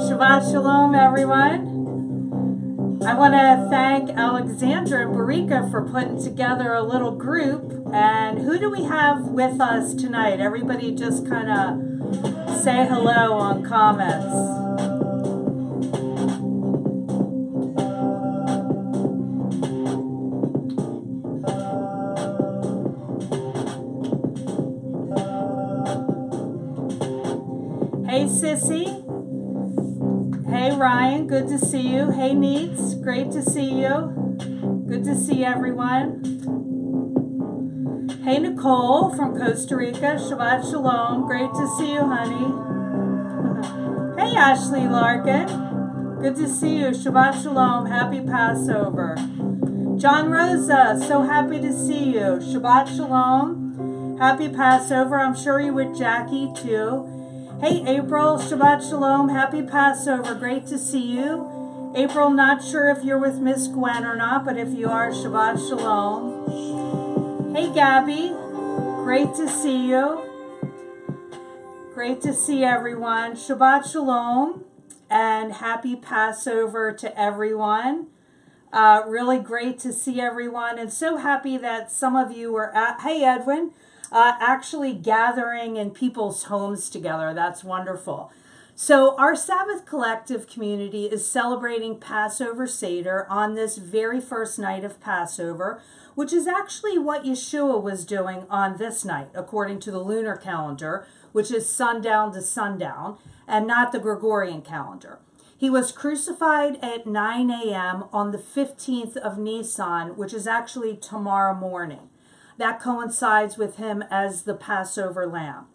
Shabbat Shalom, everyone. I want to thank Alexandra and Barika for putting together a little group. And who do we have with us tonight? Everybody just kind of say hello on comments. Hey, Sissy. Hey, Ryan. Good to see you. Hey, Neats. Great to see you. Good to see everyone. Hey, Nicole from Costa Rica. Shabbat Shalom. Great to see you, honey. Hey, Ashley Larkin. Good to see you. Shabbat Shalom. Happy Passover. John Rosa. So happy to see you. Shabbat Shalom. Happy Passover. I'm sure you're with Jackie, too. Hey, April, Shabbat Shalom, happy Passover, great to see you. April, not sure if you're with Miss Gwen or not, but if you are, Shabbat Shalom. Hey, Gabby, great to see you. Great to see everyone. Shabbat Shalom and happy Passover to everyone. Really great to see everyone, and so happy that some of you were at, hey, Edwin, actually gathering in people's homes together. That's wonderful. So our Sabbath Collective community is celebrating Passover Seder on this very first night of Passover, which is actually what Yeshua was doing on this night, according to the lunar calendar, which is sundown to sundown, and not the Gregorian calendar. He was crucified at 9 a.m. on the 15th of Nisan, which is actually tomorrow morning. That coincides with him as the Passover lamb.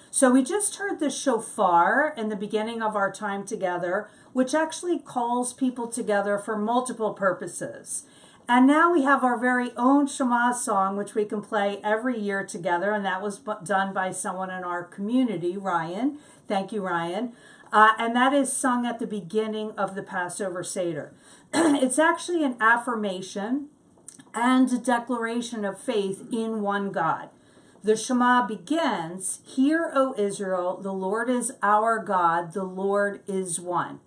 So we just heard the shofar in the beginning of our time together, which actually calls people together for multiple purposes. And now we have our very own Shema song, which we can play every year together, and that was done by someone in our community, Ryan. Thank you, Ryan. And that is sung at the beginning of the Passover Seder. It's actually an affirmation and a declaration of faith in one God. The Shema begins, "Hear, O Israel, the Lord is our God, the Lord is one."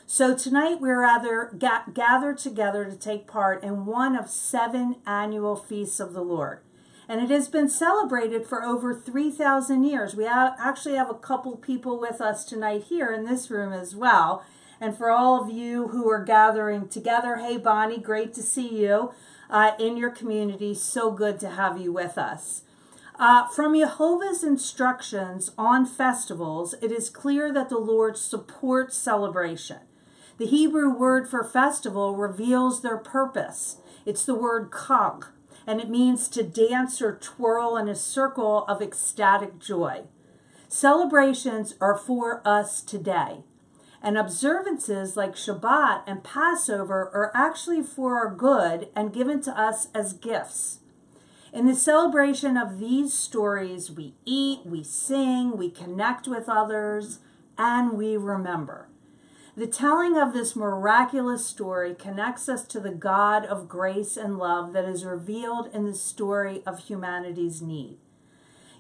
So tonight we're gathered together to take part in one of 7 annual feasts of the Lord. And it has been celebrated for over 3,000 years. We actually have a couple people with us tonight here in this room as well. And for all of you who are gathering together, hey Bonnie, great to see you. In your community. So good to have you with us. From Jehovah's instructions on festivals, it is clear that the Lord supports celebration. The Hebrew word for festival reveals their purpose. It's the word chag, and it means to dance or twirl in a circle of ecstatic joy. Celebrations are for us today. And observances like Shabbat and Passover are actually for our good and given to us as gifts. In the celebration of these stories, we eat, we sing, we connect with others, and we remember. The telling of this miraculous story connects us to the God of grace and love that is revealed in the story of humanity's need.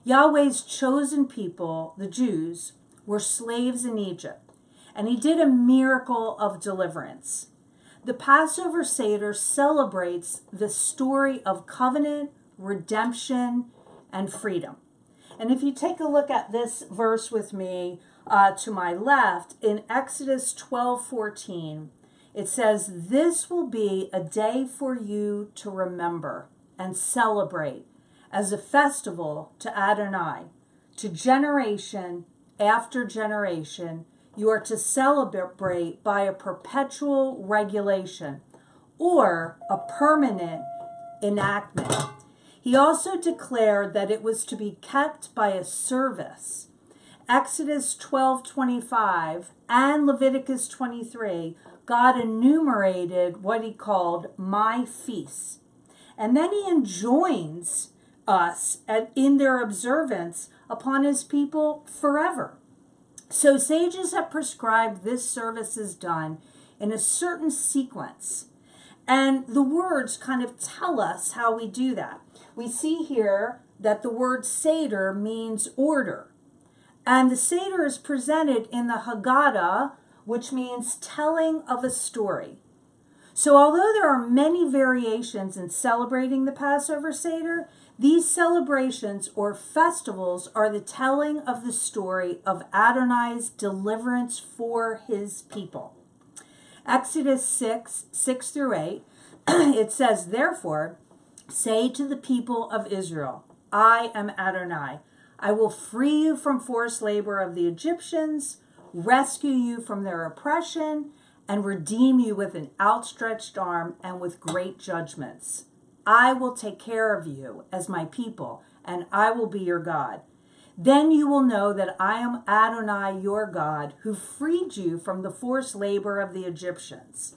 Yahweh's chosen people, the Jews, were slaves in Egypt. And he did a miracle of deliverance. The Passover Seder celebrates the story of covenant, redemption, and freedom. And if you take a look at this verse with me to my left, in Exodus 12:14, it says, "This will be a day for you to remember and celebrate as a festival to Adonai, to generation after generation. You are to celebrate by a perpetual regulation or a permanent enactment." He also declared that it was to be kept by a service. Exodus 12:25 and Leviticus 23, God enumerated what he called my feasts. And then he enjoins us in their observance upon his people forever. So sages have prescribed this service is done in a certain sequence. And the words kind of tell us how we do that. We see here that the word Seder means order. And the Seder is presented in the Haggadah, which means telling of a story. So although there are many variations in celebrating the Passover Seder, these celebrations or festivals are the telling of the story of Adonai's deliverance for his people. Exodus 6 through 8, it says, "Therefore, say to the people of Israel, I am Adonai. I will free you from forced labor of the Egyptians, rescue you from their oppression, and redeem you with an outstretched arm and with great judgments. I will take care of you as my people, and I will be your God. Then you will know that I am Adonai, your God, who freed you from the forced labor of the Egyptians.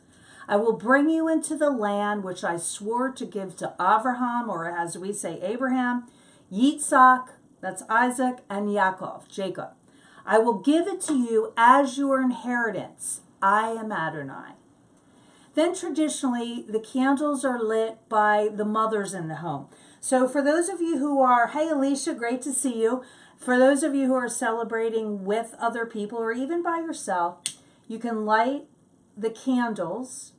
I will bring you into the land which I swore to give to Abraham, or as we say Abraham, Yitzhak, that's Isaac, and Yaakov, Jacob. I will give it to you as your inheritance. I am Adonai." Then traditionally, the candles are lit by the mothers in the home. So for those of you who are, hey Alicia, great to see you. For those of you who are celebrating with other people or even by yourself, you can light the candles,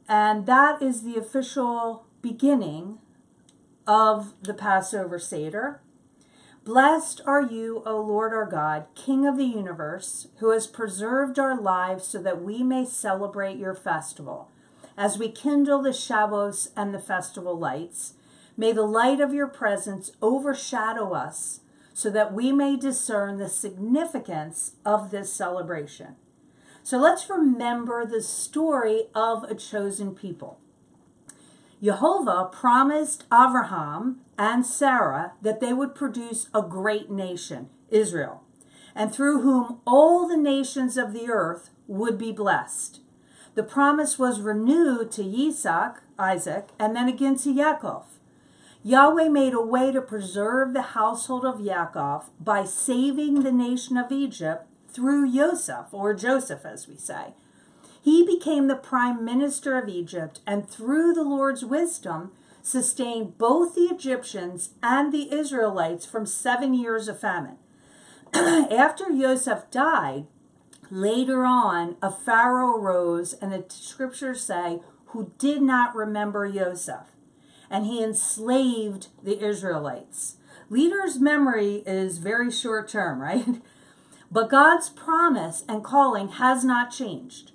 and that is the official beginning of the Passover Seder. "Blessed are you, O Lord our God, King of the universe, who has preserved our lives so that we may celebrate your festival. As we kindle the Shabbos and the festival lights, may the light of your presence overshadow us so that we may discern the significance of this celebration." So let's remember the story of a chosen people. Jehovah promised Abraham and Sarah that they would produce a great nation, Israel, and through whom all the nations of the earth would be blessed. The promise was renewed to Isaac, and then again to Yaakov. Yahweh made a way to preserve the household of Yaakov by saving the nation of Egypt through Joseph, as we say. He became the prime minister of Egypt, and through the Lord's wisdom, sustained both the Egyptians and the Israelites from 7 years of famine. After Joseph died, later on, a Pharaoh arose, and the scriptures say, who did not remember Joseph, and he enslaved the Israelites. Leaders' memory is very short term, right? But God's promise and calling has not changed.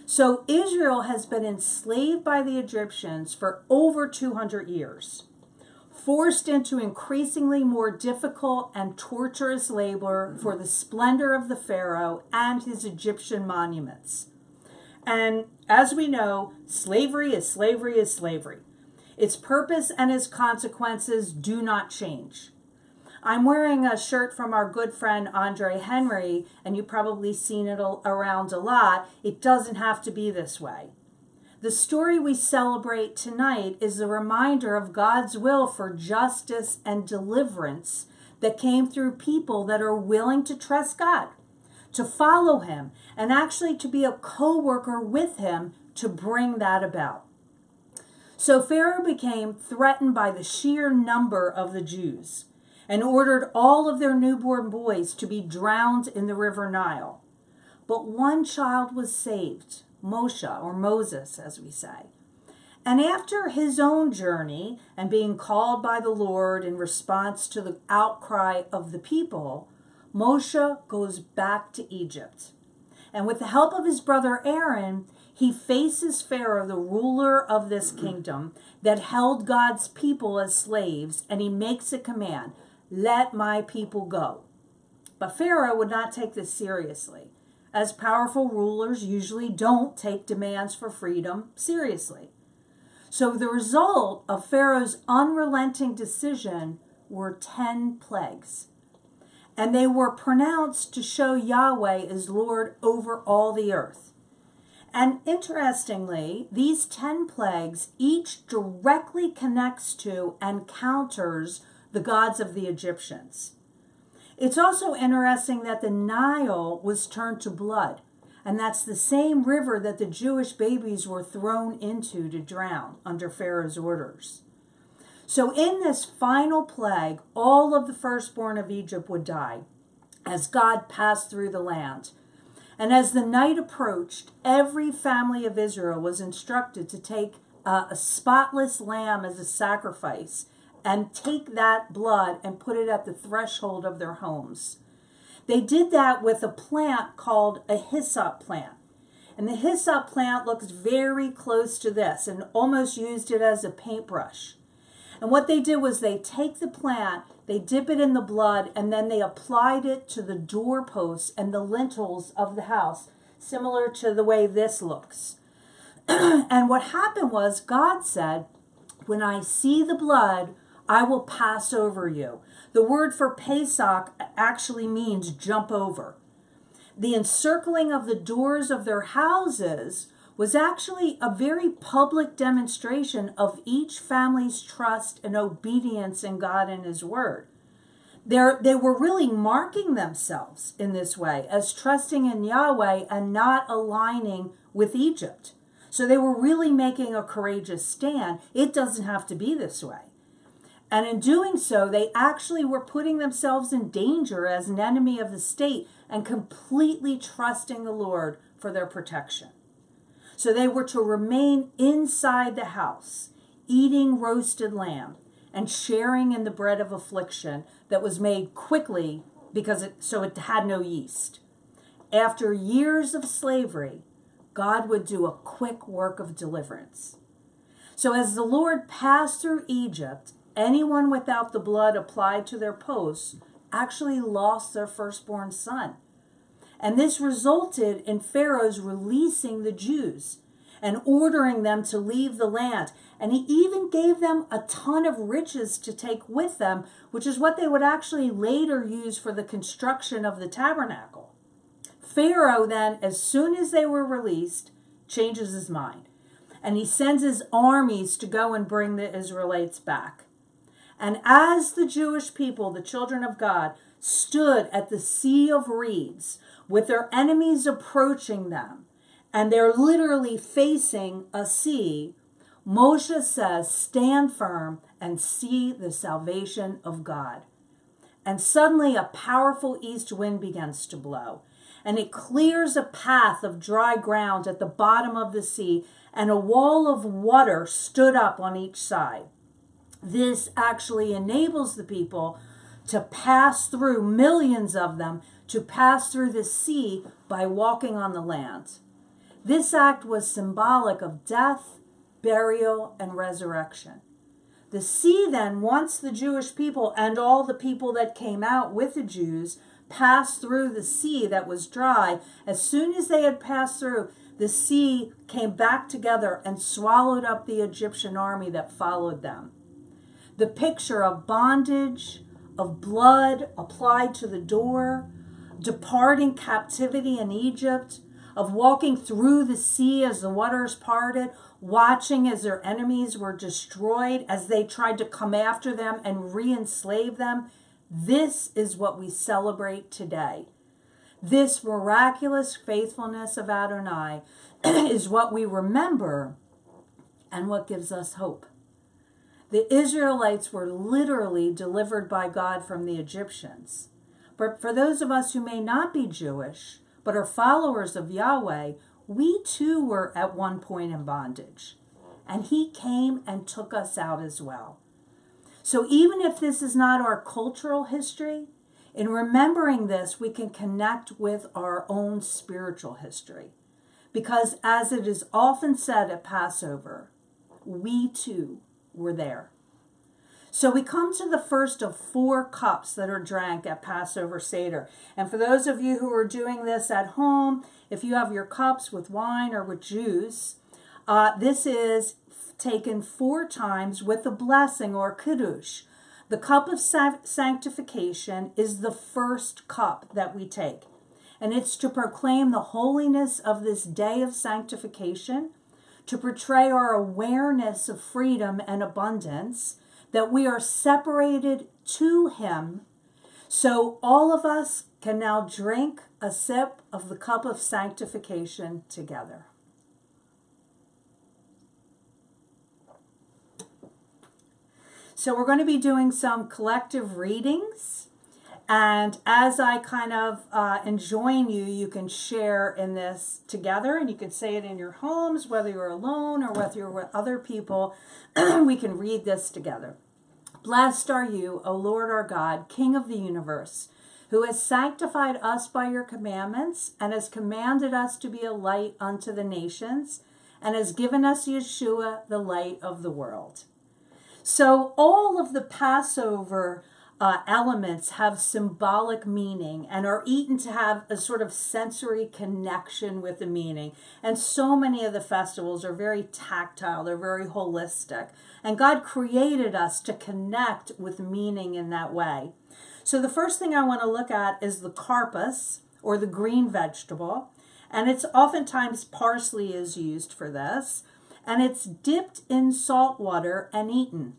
So Israel has been enslaved by the Egyptians for over 200 years, forced into increasingly more difficult and torturous labor for the splendor of the Pharaoh and his Egyptian monuments. And as we know, slavery is slavery is slavery. Its purpose and its consequences do not change. I'm wearing a shirt from our good friend Andre Henry, and you've probably seen it around a lot. It doesn't have to be this way. The story we celebrate tonight is a reminder of God's will for justice and deliverance that came through people that are willing to trust God, to follow him, and actually to be a co-worker with him to bring that about. So Pharaoh became threatened by the sheer number of the Jews, and ordered all of their newborn boys to be drowned in the river Nile. But one child was saved, Moshe, or Moses, as we say. And after his own journey and being called by the Lord in response to the outcry of the people, Moshe goes back to Egypt. And with the help of his brother Aaron, he faces Pharaoh, the ruler of this kingdom that held God's people as slaves, and he makes a command, "Let my people go." But Pharaoh would not take this seriously, as powerful rulers usually don't take demands for freedom seriously. So the result of Pharaoh's unrelenting decision were 10 plagues. And they were pronounced to show Yahweh as Lord over all the earth. And interestingly, these 10 plagues each directly connects to and counters the gods of the Egyptians. It's also interesting that the Nile was turned to blood, and that's the same river that the Jewish babies were thrown into to drown under Pharaoh's orders. So in this final plague, all of the firstborn of Egypt would die as God passed through the land. And as the night approached, every family of Israel was instructed to take a spotless lamb as a sacrifice and take that blood and put it at the threshold of their homes. They did that with a plant called a hyssop plant. And the hyssop plant looks very close to this and almost used it as a paintbrush. And what they did was they take the plant, they dip it in the blood, and then they applied it to the doorposts and the lintels of the house, similar to the way this looks. And what happened was God said, when I see the blood, I will pass over you. The word for Pesach actually means jump over. The encircling of the doors of their houses was actually a very public demonstration of each family's trust and obedience in God and His Word. They were really marking themselves in this way as trusting in Yahweh and not aligning with Egypt. So they were really making a courageous stand. It doesn't have to be this way. And in doing so, they actually were putting themselves in danger as an enemy of the state and completely trusting the Lord for their protection. So they were to remain inside the house, eating roasted lamb and sharing in the bread of affliction that was made quickly because it had no yeast. After years of slavery, God would do a quick work of deliverance. So as the Lord passed through Egypt, anyone without the blood applied to their posts actually lost their firstborn son. And this resulted in Pharaoh's releasing the Jews and ordering them to leave the land. And he even gave them a ton of riches to take with them, which is what they would actually later use for the construction of the tabernacle. Pharaoh then, as soon as they were released, changes his mind. And he sends his armies to go and bring the Israelites back. And as the Jewish people, the children of God, stood at the Sea of Reeds with their enemies approaching them, and they're literally facing a sea, Moshe says, stand firm and see the salvation of God. And suddenly a powerful east wind begins to blow, and it clears a path of dry ground at the bottom of the sea, and a wall of water stood up on each side. This actually enables the people to pass through, millions of them, to pass through the sea by walking on the land. This act was symbolic of death, burial, and resurrection. The sea then, once the Jewish people and all the people that came out with the Jews passed through the sea that was dry, as soon as they had passed through, the sea came back together and swallowed up the Egyptian army that followed them. The picture of bondage, of blood applied to the door, departing captivity in Egypt, of walking through the sea as the waters parted, watching as their enemies were destroyed, as they tried to come after them and re-enslave them. This is what we celebrate today. This miraculous faithfulness of Adonai is what we remember and what gives us hope. The Israelites were literally delivered by God from the Egyptians. But for those of us who may not be Jewish, but are followers of Yahweh, we too were at one point in bondage. And He came and took us out as well. So even if this is not our cultural history, in remembering this, we can connect with our own spiritual history. Because as it is often said at Passover, we too were there. So we come to the first of 4 cups that are drank at Passover Seder. And for those of you who are doing this at home, if you have your cups with wine or with juice, this is taken 4 times with a blessing or kiddush. The cup of sanctification is the first cup that we take. And it's to proclaim the holiness of this day of sanctification, to portray our awareness of freedom and abundance, that we are separated to Him. So all of us can now drink a sip of the cup of sanctification together. So we're going to be doing some collective readings. And as I kind of enjoin you, you can share in this together, and you can say it in your homes, whether you're alone or whether you're with other people. We can read this together. Blessed are you, O Lord our God, King of the universe, who has sanctified us by your commandments and has commanded us to be a light unto the nations and has given us Yeshua, the light of the world. So all of the Passover elements have symbolic meaning and are eaten to have a sort of sensory connection with the meaning. And so many of the festivals are very tactile, they're very holistic. And God created us to connect with meaning in that way. So the first thing I want to look at is the karpas, or the green vegetable. And it's oftentimes parsley is used for this. And it's dipped in salt water and eaten.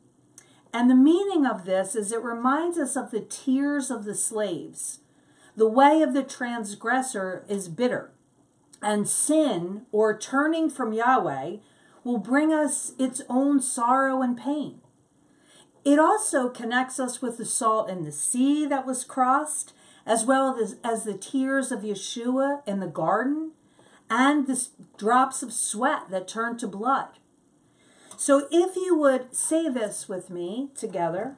And the meaning of this is it reminds us of the tears of the slaves. The way of the transgressor is bitter. And sin, or turning from Yahweh, will bring us its own sorrow and pain. It also connects us with the salt in the sea that was crossed, as well as the tears of Yeshua in the garden, and the drops of sweat that turned to blood. So if you would say this with me together.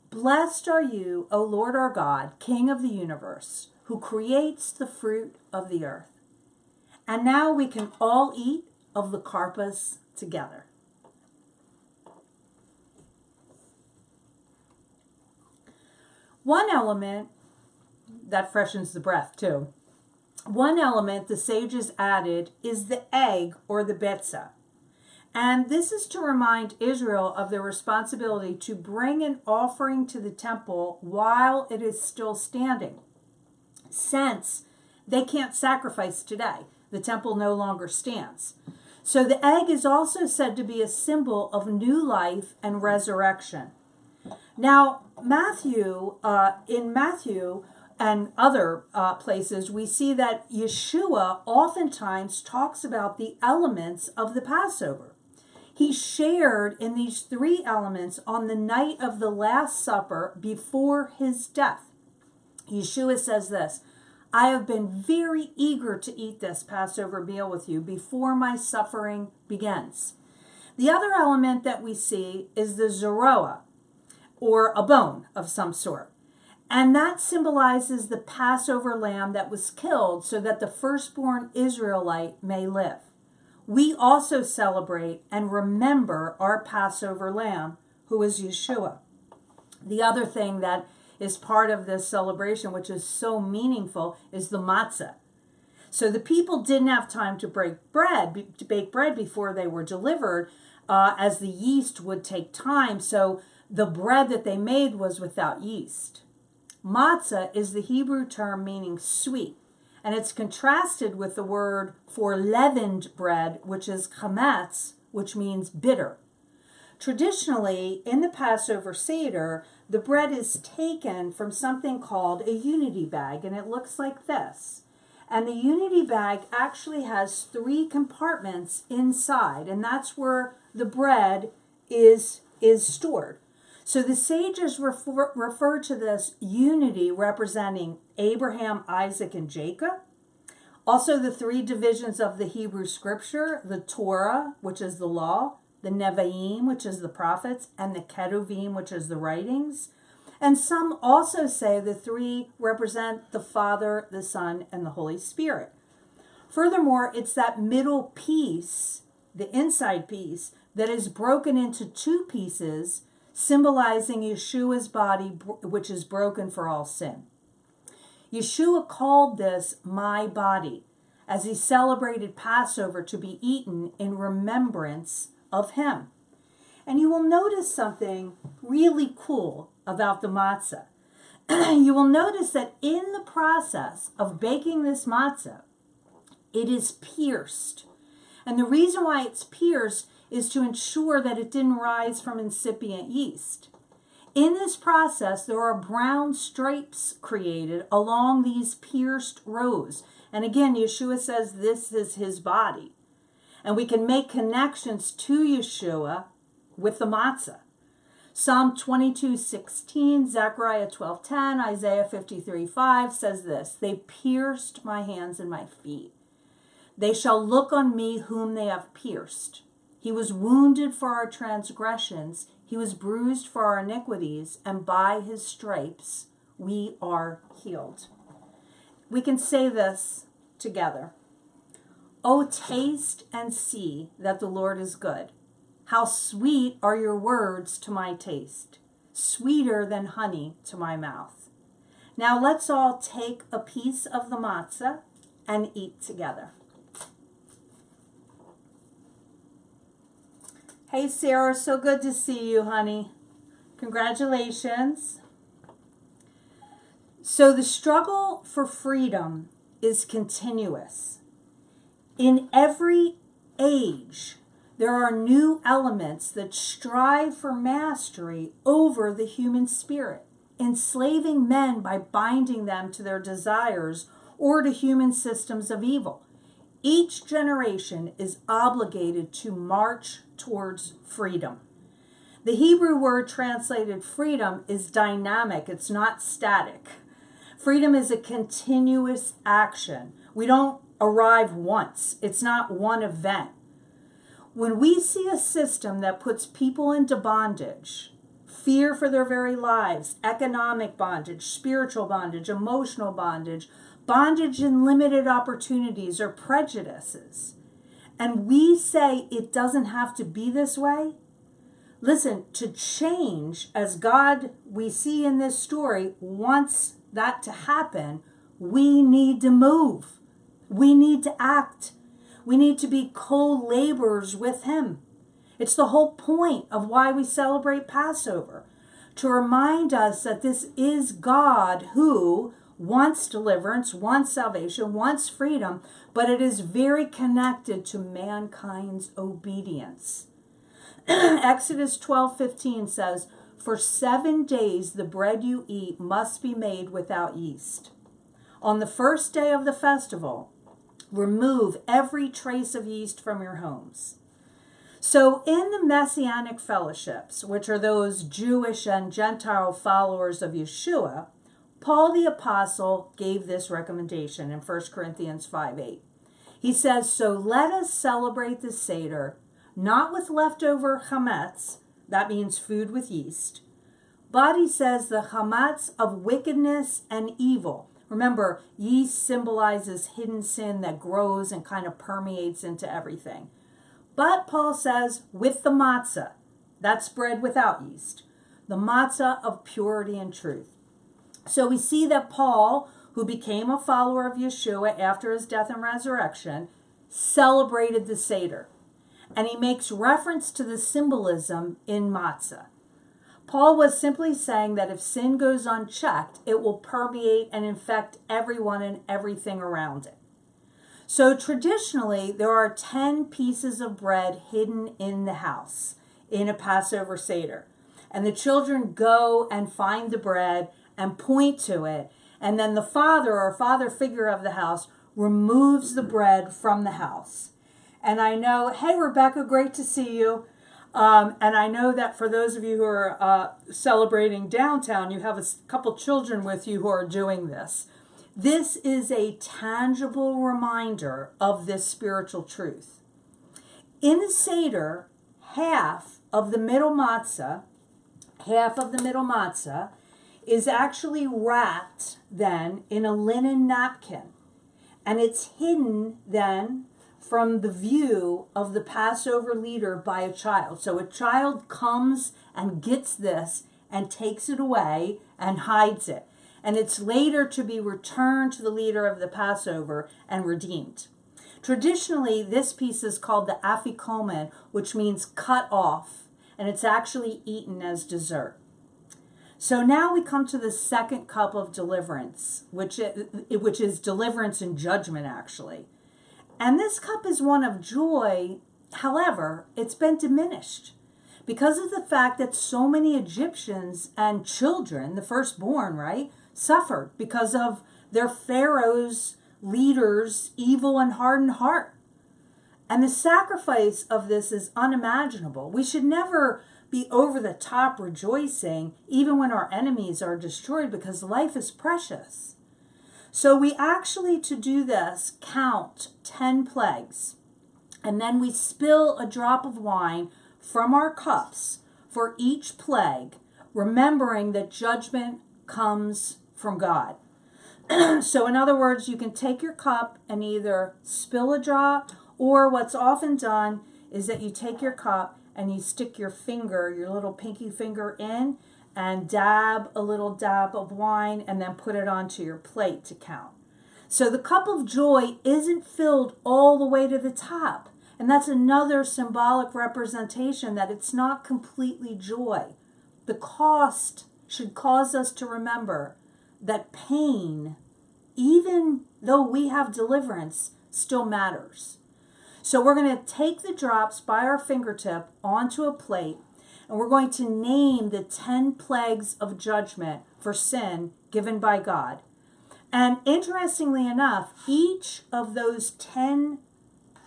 Blessed are you, O Lord our God, King of the universe, who creates the fruit of the earth. And now we can all eat of the karpas together. One element that freshens the breath too. One element the sages added is the egg, or the betzah. And this is to remind Israel of their responsibility to bring an offering to the temple while it is still standing, since they can't sacrifice today. The temple no longer stands. So the egg is also said to be a symbol of new life and resurrection. Now, in Matthew and other places, we see that Yeshua oftentimes talks about the elements of the Passover. He shared in these three elements on the night of the Last Supper before his death. Yeshua says this, I have been very eager to eat this Passover meal with you before my suffering begins. The other element that we see is the zeroah, or a bone of some sort. And that symbolizes the Passover lamb that was killed so that the firstborn Israelite may live. We also celebrate and remember our Passover lamb, who is Yeshua. The other thing that is part of this celebration, which is so meaningful, is the matzah. So the people didn't have time to bake bread before they were delivered, as the yeast would take time. So the bread that they made was without yeast. Matzah is the Hebrew term meaning sweet. And it's contrasted with the word for leavened bread, which is chametz, which means bitter. Traditionally, in the Passover Seder, the bread is taken from something called a unity bag, and it looks like this. And the unity bag actually has 3 compartments inside, and that's where the bread is stored. So the sages refer to this unity representing Abraham, Isaac, and Jacob. Also the 3 divisions of the Hebrew scripture, the Torah, which is the law, the Nevi'im, which is the prophets, and the Ketuvim, which is the writings. And some also say the 3 represent the Father, the Son, and the Holy Spirit. Furthermore, it's that middle piece, the inside piece, that is broken into 2 pieces, symbolizing Yeshua's body, which is broken for all sin. Yeshua called this my body, as he celebrated Passover to be eaten in remembrance of him. And you will notice something really cool about the matzah. You will notice that in the process of baking this matzah, it is pierced. And the reason why it's pierced is to ensure that it didn't rise from incipient yeast. In this process, there are brown stripes created along these pierced rows. And again, Yeshua says this is his body. And we can make connections to Yeshua with the matzah. Psalm 22:16, Zechariah 12:10, Isaiah 53:5 says this, they pierced my hands and my feet. They shall look on me whom they have pierced. He was wounded for our transgressions. He was bruised for our iniquities, and by his stripes we are healed. We can say this together. Oh, taste and see that the Lord is good. How sweet are your words to my taste, sweeter than honey to my mouth. Now let's all take a piece of the matzah and eat together. Hey, Sarah, so good to see you, honey. Congratulations. So the struggle for freedom is continuous. In every age, there are new elements that strive for mastery over the human spirit, enslaving men by binding them to their desires or to human systems of evil. Each generation is obligated to march towards freedom. The Hebrew word translated freedom is dynamic. It's not static. Freedom is a continuous action. We don't arrive once. It's not one event. When we see a system that puts people into bondage, fear for their very lives, economic bondage, spiritual bondage, emotional bondage, bondage in limited opportunities or prejudices, and we say it doesn't have to be this way, listen, to change, as God, we see in this story, wants that to happen, we need to move. We need to act. We need to be co-laborers with him. It's the whole point of why we celebrate Passover, to remind us that this is God who wants deliverance, wants salvation, wants freedom, but it is very connected to mankind's obedience. Exodus 12:15 says, for 7 days the bread you eat must be made without yeast. On the first day of the festival, remove every trace of yeast from your homes. So in the Messianic fellowships, which are those Jewish and Gentile followers of Yeshua, Paul the Apostle gave this recommendation in 1 Corinthians 5:8. He says, so let us celebrate the Seder, not with leftover chametz, that means food with yeast, but he says the chametz of wickedness and evil. Remember, yeast symbolizes hidden sin that grows and kind of permeates into everything. But Paul says, with the matzah, that's bread without yeast, the matzah of purity and truth. So we see that Paul, who became a follower of Yeshua after his death and resurrection, celebrated the Seder. And he makes reference to the symbolism in matzah. Paul was simply saying that if sin goes unchecked, it will permeate and infect everyone and everything around it. So traditionally, there are 10 pieces of bread hidden in the house in a Passover Seder. And the children go and find the bread and point to it. And then the father or father figure of the house removes the bread from the house. And I know, hey, Rebecca, great to see you. And I know that for those of you who are celebrating downtown, you have a couple children with you who are doing this. This is a tangible reminder of this spiritual truth. In the Seder, half of the middle matzah is actually wrapped then in a linen napkin. And it's hidden then from the view of the Passover leader by a child. So a child comes and gets this and takes it away and hides it. And it's later to be returned to the leader of the Passover and redeemed. Traditionally, this piece is called the afikomen, which means cut off, and it's actually eaten as dessert. So now we come to the second cup of deliverance, which is deliverance and judgment, actually. And this cup is one of joy. However, it's been diminished because of the fact that so many Egyptians and children, the firstborn, right, suffered because of their pharaohs, leaders, evil and hardened heart. And the sacrifice of this is unimaginable. We should never be over the top rejoicing even when our enemies are destroyed, because life is precious. So we actually, to do this, count 10 plagues. And then we spill a drop of wine from our cups for each plague, remembering that judgment comes from God. So in other words, you can take your cup and either spill a drop, or what's often done is that you take your cup and you stick your finger, your little pinky finger in, and dab a little dab of wine and then put it onto your plate to count. So the cup of joy isn't filled all the way to the top. And that's another symbolic representation that it's not completely joy. The cost should cause us to remember that pain, even though we have deliverance, still matters. So we're going to take the drops by our fingertip onto a plate, and we're going to name the 10 plagues of judgment for sin given by God. And interestingly enough, each of those 10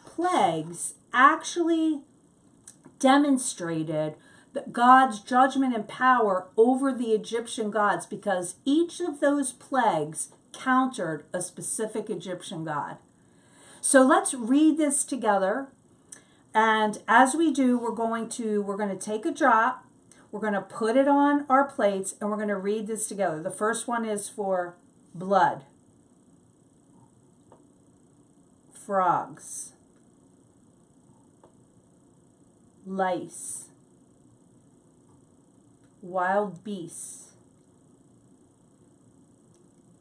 plagues actually demonstrated that God's judgment and power over the Egyptian gods, because each of those plagues countered a specific Egyptian god. So let's read this together. And as we do, we're going to take a drop, we're going to put it on our plates, and we're going to read this together. The first one is for blood, frogs, lice, wild beasts,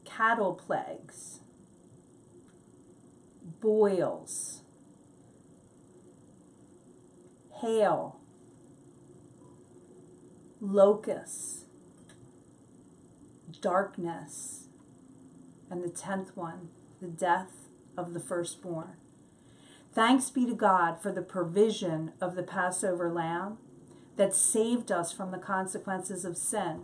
cattle plagues, boils, hail, locusts, darkness, and the 10th one, the death of the firstborn. Thanks be to God for the provision of the Passover lamb that saved us from the consequences of sin,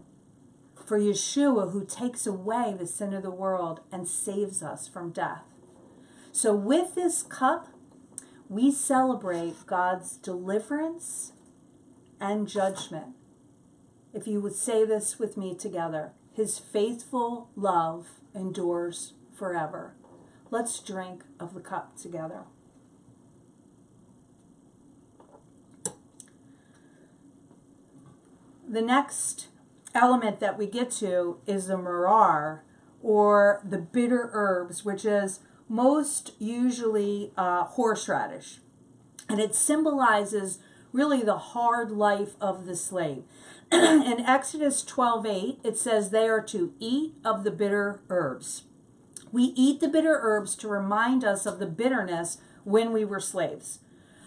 for Yeshua, who takes away the sin of the world and saves us from death. So with this cup, we celebrate God's deliverance and judgment. If you would say this with me together, his faithful love endures forever. Let's drink of the cup together. The next element that we get to is the maror, or the bitter herbs, which is most usually horseradish. And it symbolizes really the hard life of the slave. In Exodus 12:8, it says they are to eat of the bitter herbs. We eat the bitter herbs to remind us of the bitterness when we were slaves.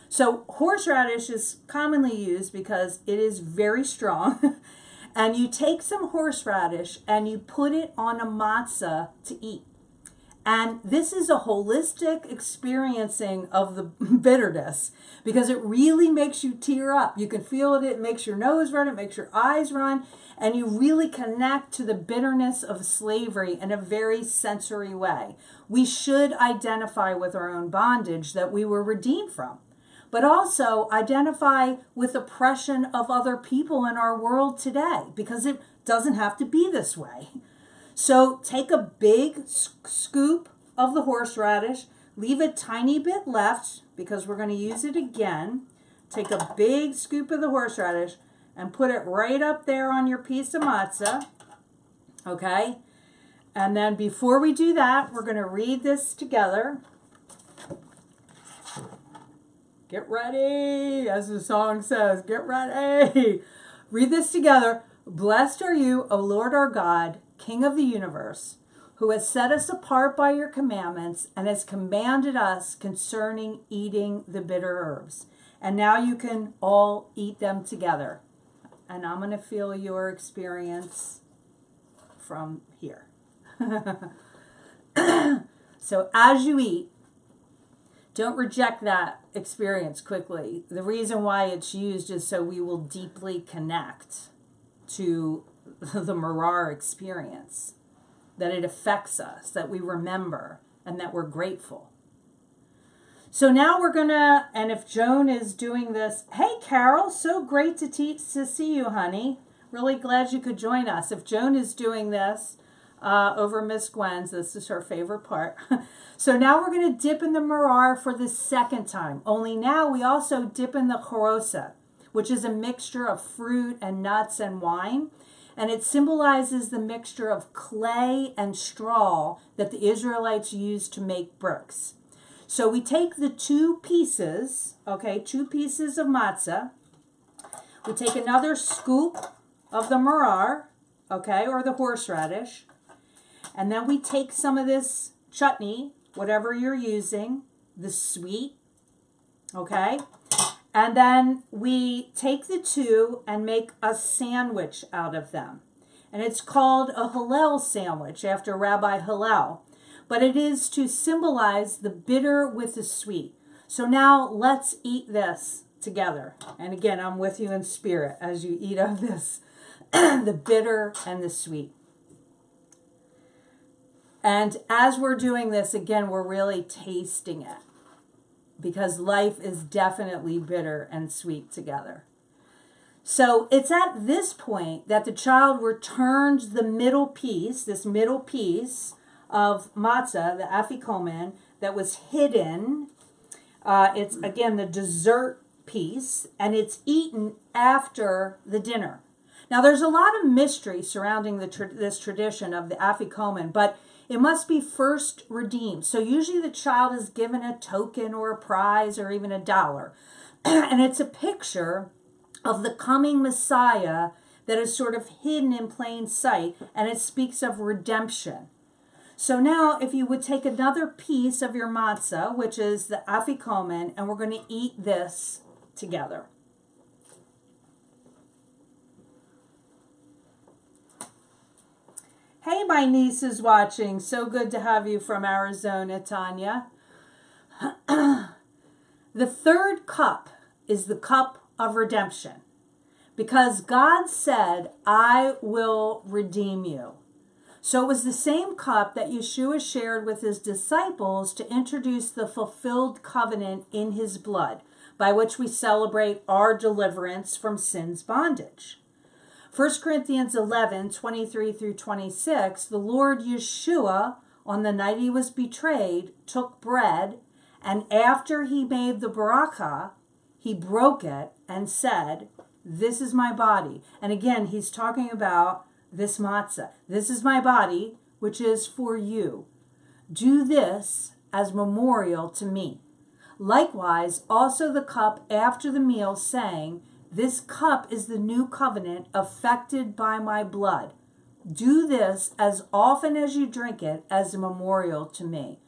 So horseradish is commonly used because it is very strong. And you take some horseradish and you put it on a matzah to eat. And this is a holistic experiencing of the bitterness, because it really makes you tear up. You can feel it. It makes your nose run. It makes your eyes run. And you really connect to the bitterness of slavery in a very sensory way. We should identify with our own bondage that we were redeemed from, but also identify with oppression of other people in our world today, because it doesn't have to be this way. So take a big scoop of the horseradish, leave a tiny bit left because we're going to use it again. Take a big scoop of the horseradish and put it right up there on your piece of matzah. Okay? And then before we do that, we're going to read this together. Get ready, as the song says, get ready. Read this together. Blessed are you, O Lord our God, King of the universe, who has set us apart by your commandments and has commanded us concerning eating the bitter herbs. And now you can all eat them together. And I'm going to feel your experience from here. So as you eat, don't reject that experience quickly. The reason why it's used is so we will deeply connect to the maror experience, that it affects us, that we remember, and that we're grateful. So now we're going to, and if Joan is doing this, hey, Carol, so great to see you, honey. Really glad you could join us. If Joan is doing this over Miss Gwen's, this is her favorite part. So now we're going to dip in the maror for the second time. Only now we also dip in the chorosa, which is a mixture of fruit and nuts and wine. And it symbolizes the mixture of clay and straw that the Israelites used to make bricks. So we take the two pieces of matzah. We take another scoop of the maror, okay, or the horseradish. And then we take some of this chutney, whatever you're using, the sweet, okay. And then we take the two and make a sandwich out of them. And it's called a Hillel sandwich after Rabbi Hillel. But it is to symbolize the bitter with the sweet. So now let's eat this together. And again, I'm with you in spirit as you eat of this, the bitter and the sweet. And as we're doing this, again, we're really tasting it. Because life is definitely bitter and sweet together. So it's at this point that the child returns the middle piece, this middle piece of matzah, the afikomen, that was hidden. It's, again, the dessert piece, and it's eaten after the dinner. Now, there's a lot of mystery surrounding this tradition of the afikomen, but it must be first redeemed. So usually the child is given a token or a prize or even $1. And it's a picture of the coming Messiah that is sort of hidden in plain sight, and it speaks of redemption. So now if you would take another piece of your matzah, which is the afikomen, and we're going to eat this together. Hey, my niece is watching. So good to have you from Arizona, Tanya. The third cup is the cup of redemption. Because God said, I will redeem you. So it was the same cup that Yeshua shared with his disciples to introduce the fulfilled covenant in his blood, by which we celebrate our deliverance from sin's bondage. 1 Corinthians 11, 23 through 26, the Lord Yeshua, on the night he was betrayed, took bread, and after he made the barakah, he broke it and said, this is my body. And again, he's talking about this matzah. This is my body, which is for you. Do this as memorial to me. Likewise, also the cup after the meal, saying, this cup is the new covenant affected by my blood. Do this as often as you drink it as a memorial to me.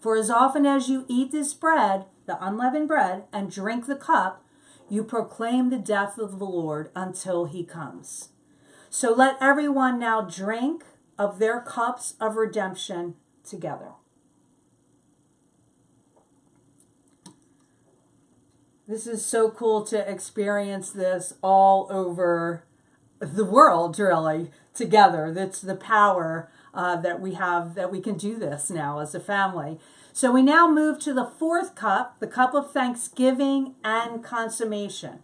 For as often as you eat this bread, the unleavened bread, and drink the cup, you proclaim the death of the Lord until he comes. So let everyone now drink of their cups of redemption together. This is so cool to experience this all over the world, really, together. That's the power that we have, that we can do this now as a family. So we now move to the fourth cup, the cup of thanksgiving and consummation.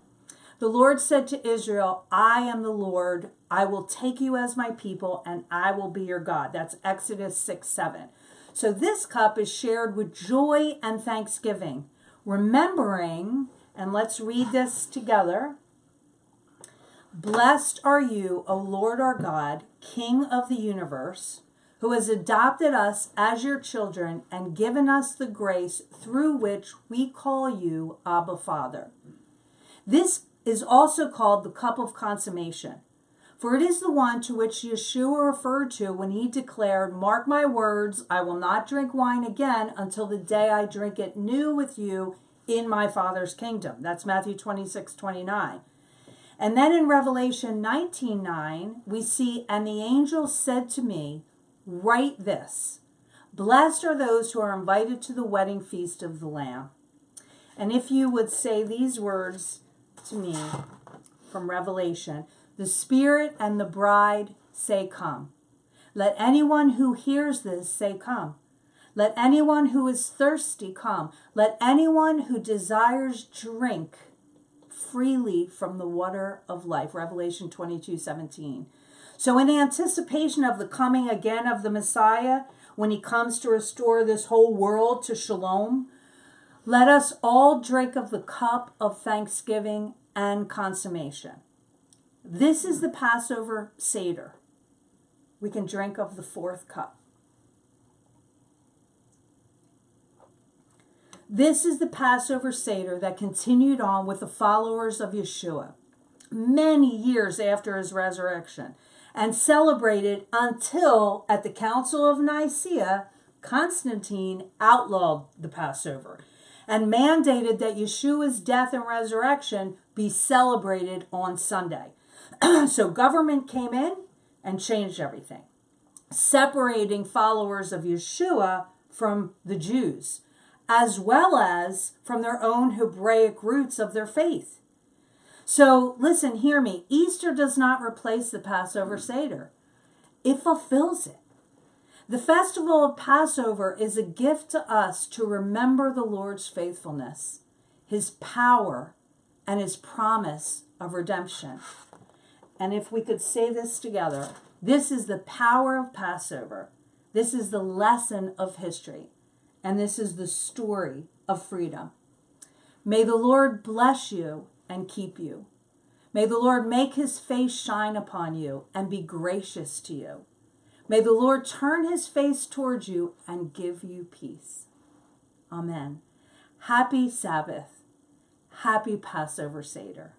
The Lord said to Israel, I am the Lord. I will take you as my people, and I will be your God. That's Exodus 6:7. So this cup is shared with joy and thanksgiving, remembering, and let's read this together. Blessed are you, O Lord our God, King of the universe, who has adopted us as your children and given us the grace through which we call you Abba Father. This is also called the cup of consummation, for it is the one to which Yeshua referred to when he declared, mark my words, I will not drink wine again until the day I drink it new with you in my Father's kingdom. That's Matthew 26:29. And then in Revelation 19:9, we see, and the angel said to me, write this, blessed are those who are invited to the wedding feast of the Lamb. And if you would say these words to me from Revelation, the Spirit and the bride say, come. Let anyone who hears this say, come. Let anyone who is thirsty come. Let anyone who desires drink freely from the water of life. Revelation 22:17. So in anticipation of the coming again of the Messiah, when he comes to restore this whole world to shalom, let us all drink of the cup of thanksgiving and consummation. This is the Passover Seder. We can drink of the fourth cup. This is the Passover Seder that continued on with the followers of Yeshua many years after his resurrection and celebrated until at the Council of Nicaea, Constantine outlawed the Passover and mandated that Yeshua's death and resurrection be celebrated on Sunday. So government came in and changed everything, separating followers of Yeshua from the Jews, as well as from their own Hebraic roots of their faith. So listen, hear me. Easter does not replace the Passover Seder. It fulfills it. The festival of Passover is a gift to us to remember the Lord's faithfulness, his power, and his promise of redemption. And if we could say this together, this is the power of Passover. This is the lesson of history. And this is the story of freedom. May the Lord bless you and keep you. May the Lord make his face shine upon you and be gracious to you. May the Lord turn his face towards you and give you peace. Amen. Happy Sabbath. Happy Passover Seder.